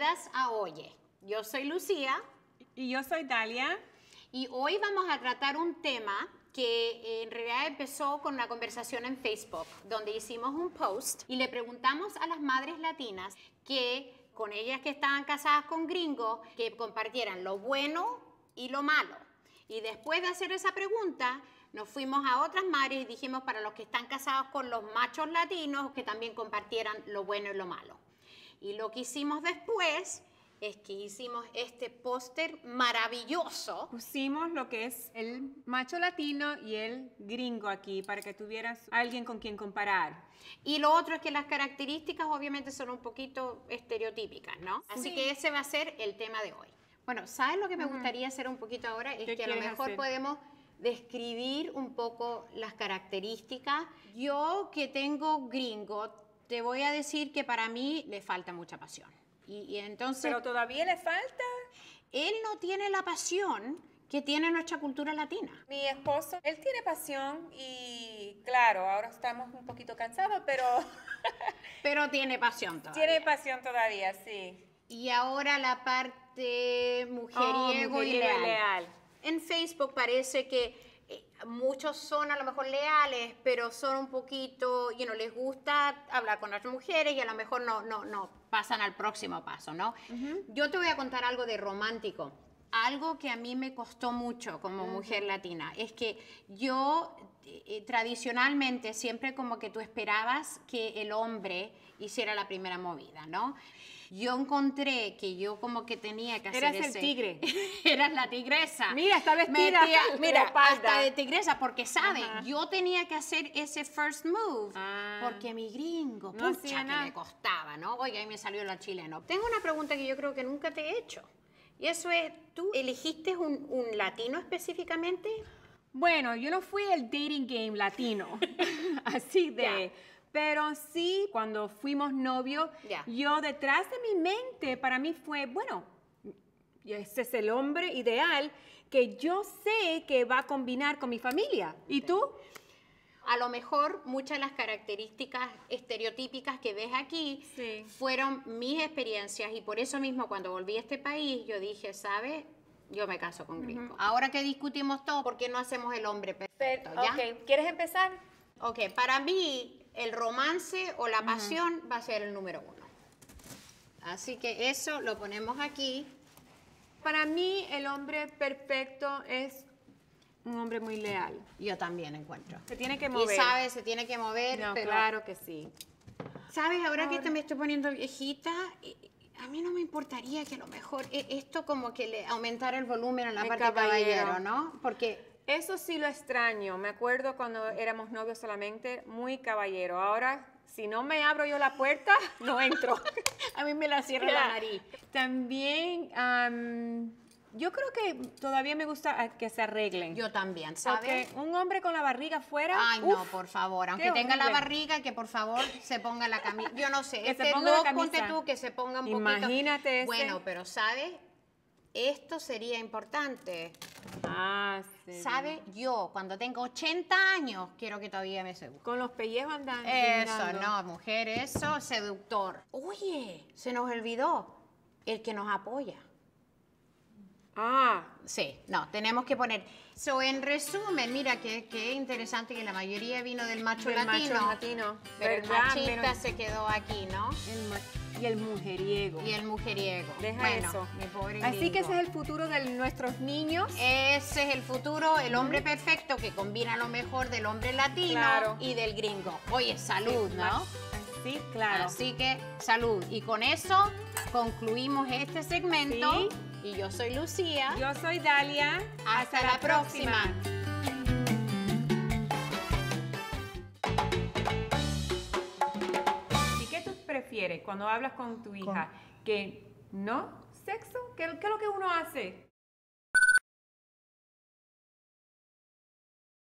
bienvenidas a Oye. Yo soy Lucía. Y yo soy Dalia. Y hoy vamos a tratar un tema que en realidad empezó con una conversación en Facebook, donde hicimos un post y le preguntamos a las madres latinas que con ellas que estaban casadas con gringos, que compartieran lo bueno y lo malo. Y después de hacer esa pregunta, nos fuimos a otras madres y dijimos para los que están casados con los machos latinos, que también compartieran lo bueno y lo malo. Y lo que hicimos después es que hicimos este póster maravilloso. Pusimos lo que es el macho latino y el gringo aquí para que tuvieras alguien con quien comparar. Y lo otro es que las características obviamente son un poquito estereotípicas, ¿no? Así Sí. que ese va a ser el tema de hoy. Bueno, ¿sabes lo que me gustaría hacer un poquito ahora? Es ¿Qué que a lo quieres mejor hacer? podemos describir un poco las características. Yo que tengo gringo, te voy a decir que para mí le falta mucha pasión. Y entonces Pero todavía le falta. él no tiene la pasión que tiene nuestra cultura latina. Mi esposo, él tiene pasión y claro, ahora estamos un poquito cansados, pero Pero tiene pasión todavía. tiene pasión todavía, sí. Y ahora la parte mujeriego y leal. En Facebook parece que muchos son a lo mejor leales, pero son un poquito, les gusta hablar con las mujeres y a lo mejor no pasan al próximo paso, ¿no? Yo te voy a contar algo de romántico. Algo que a mí me costó mucho como mujer latina es que yo tradicionalmente siempre como que tú esperabas que el hombre hiciera la primera movida, ¿no? Yo encontré que yo como que tenía que hacer Eras el tigre. Eras la tigresa. Mira, está vestida de Mira, espalda. hasta de tigresa, porque, ¿sabes? Ajá. Yo tenía que hacer ese first move, Ah. porque mi gringo, No pucha, hacía que nada. me costaba, ¿no? Oye, ahí me salió la chileno. Tengo una pregunta que yo creo que nunca te he hecho. Y eso es, ¿tú elegiste un latino específicamente? Bueno, yo no fui el dating game latino, así de... Ya. Pero sí, cuando fuimos novios, Ya. yo detrás de mi mente, para mí fue, bueno, ese es el hombre ideal que yo sé que va a combinar con mi familia. ¿Y tú? A lo mejor muchas de las características estereotípicas que ves aquí Sí. fueron mis experiencias y por eso mismo cuando volví a este país yo dije, ¿sabes? Yo me caso con gringo. Ahora que discutimos todo, ¿por qué no hacemos el hombre perfecto? ¿Ya? Ok, ¿quieres empezar? Ok, para mí el romance o la pasión va a ser el número uno. Así que eso lo ponemos aquí. Para mí, el hombre perfecto es un hombre muy leal. Yo también encuentro. Se tiene que Y mover. sabes, se tiene que mover, No, pero... claro que sí. ¿Sabes? Ahora que me estoy poniendo viejita, a mí no me importaría que a lo mejor esto como que le aumentara el volumen a la El parte caballero. caballero, ¿no? Porque... Eso sí lo extraño. Me acuerdo cuando éramos novios solamente, muy caballero. Ahora, si no me abro yo la puerta, no entro. A mí me la cierra la nariz. También, yo creo que todavía me gusta que se arreglen. Yo también, ¿sabes? Porque un hombre con la barriga afuera. Ay, no, uf, por favor, aunque qué tenga la horrible. barriga, que por favor se ponga la camisa. Yo no sé, Que se este ponga la look, camisa. ponte tú, que se ponga un poquito. Imagínate ese. Bueno, pero ¿sabes? Esto sería importante. Ah, sí. ¿Sabes? Yo, cuando tengo 80 años, quiero que todavía me seduzca. Con los pellejos andando. Eso, no, mujer, eso, seductor. Oye, se nos olvidó el que nos apoya. Ah, Sí, no, tenemos que poner. So, en resumen, mira qué interesante que la mayoría vino del macho del latino. macho latino. Pero el ¿Verdad? machista Pero- se quedó aquí, ¿no? y el mujeriego. Y el mujeriego. Deja bueno, eso. mi pobre Así que gringo. ese es el futuro de nuestros niños. Ese es el futuro, el hombre perfecto que combina lo mejor del hombre latino Claro. y del gringo. Oye, salud, ¿no? Sí, claro. Así que salud. Y con eso concluimos este segmento. Sí. Y yo soy Lucía. Yo soy Dalia. Hasta la próxima. ¿Y qué tú prefieres cuando hablas con tu hija? ¿Que no sexo? ¿Qué es lo que uno hace?